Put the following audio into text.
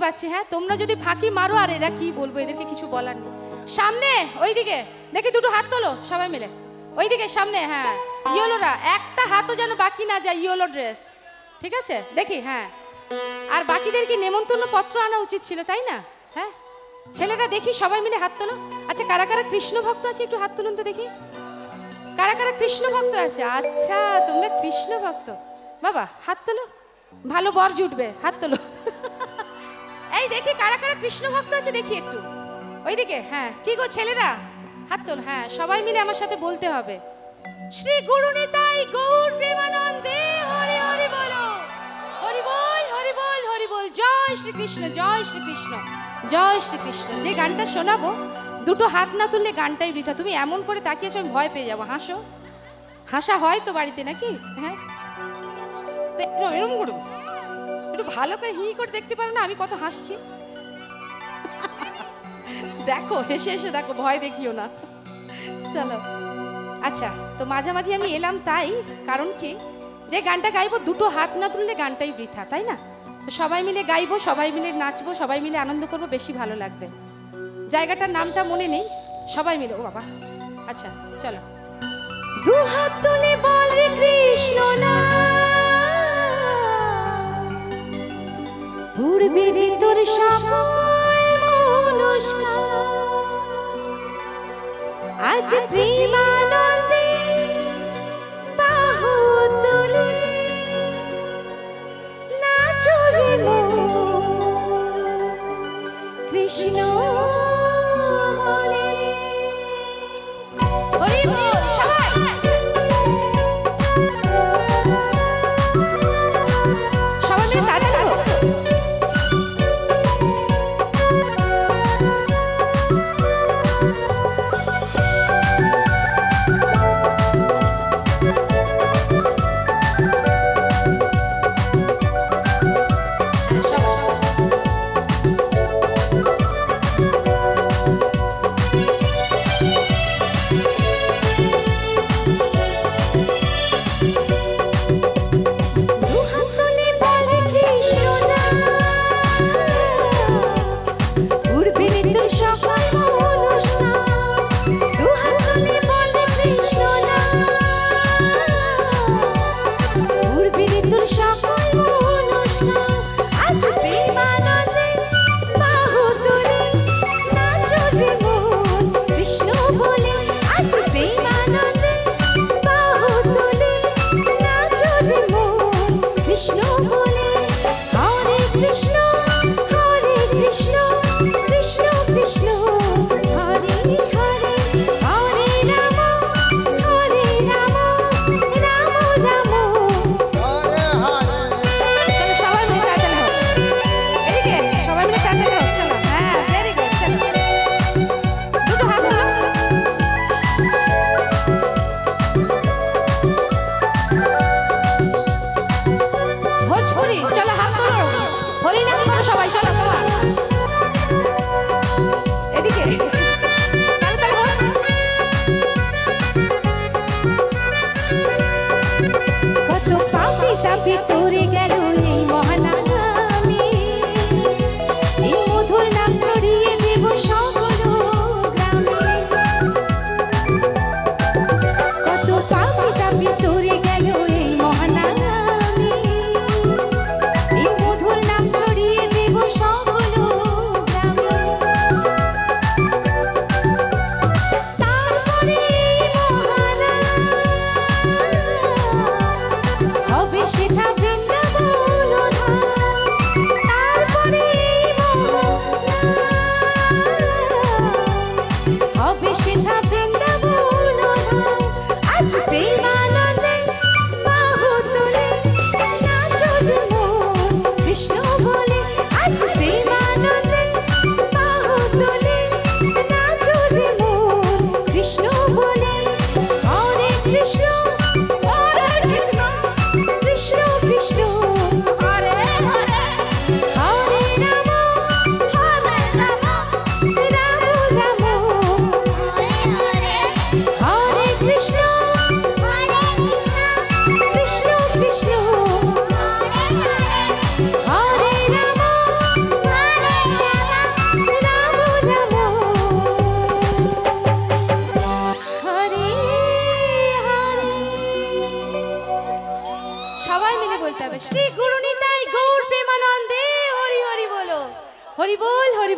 পাচ্ছি। হ্যাঁ, তোমরা যদি ফাঁকি মারো আর এরা কি বলবো, এদেরকে কিছু বলার নেই। সামনে ওইদিকে দেখি দুটো হাত তোলো সবাই মিলে, ওইদিকে সামনে। হ্যাঁ, ইয়েলোরা একটা হাতও যেন বাকি না যায়, ইয়েলো ড্রেস, ঠিক আছে? দেখি। হ্যাঁ, আর বাকিদের কি নেমন্তন্ন পত্র আনা উচিত ছিল, তাই না? হ্যাঁ, ছেলেরা দেখি সবাই মিলে হাত তোলো। আচ্ছা, কারা কারা কৃষ্ণ ভক্ত আছে একটু হাত তুলুন তো দেখি। কারা কারা কৃষ্ণ ভক্ত আছে? আচ্ছা, তোমরা কৃষ্ণ ভক্ত, বাবা হাত তোলো, ভালো বর জুটবে, হাত তোলো। এই দেখি কারা কারা কৃষ্ণ ভক্ত আছে দেখি একটু ওইদিকে। হ্যাঁ, কি গো ছেলেরা, হাত তোল। হ্যাঁ, সবাই মিলে আমার সাথে বলতে হবে, শ্রী গুরু নিতাই গৌর প্রেমানন্দে হরি হরি বলো, হরি বল হরি বল হরি বল, জয় শ্রীকৃষ্ণ জয় শ্রীকৃষ্ণ জয় শ্রীকৃষ্ণ। যে গানটা শোনাবো দুটো হাত না তুললে গানটাই বৃথা। তুমি এমন করে তাকিয়েছো আমি ভয় পেয়ে যাবো। হাসো, হাসা হয় তো বাড়িতে নাকি? হ্যাঁ, এরকম করবো, একটু ভালো করে হি করে দেখতে পারো না আমি কত হাসছি? দেখো, হেসে হেসে দেখো, ভয় দেখিও না। চলো, আচ্ছা, তো মাঝামাঝি আমি এলাম তাই কারণ কি, যে গানটা গাইবো দুটো হাত না তুললে গানটাই বৃথা, তাই না? সবাই মিলে গাইবো, সবাই মিলে নাচবো, সবাই মিলে আনন্দ করবো, বেশি ভালো লাগবে। জায়গাটার নামটা মনে নেই, সবাই মিলে। ও বাবা, আচ্ছা চলো। দু হাত তুলে বল রে কৃষ্ণ না, উড়বে রে তোর সকল মনস্কার, আজ প্রেমানন্দে বাহু তুলে নাচো রে মন কৃষ্ণ বলে। হরি বল সবাই, সবাই মিলে তাড়াতাড়ি। সকল বলতে হবে। শ্রী গুরু নিতাই গৌর প্রেমানন্দে হরি হরি বলো, হরি বল হরি।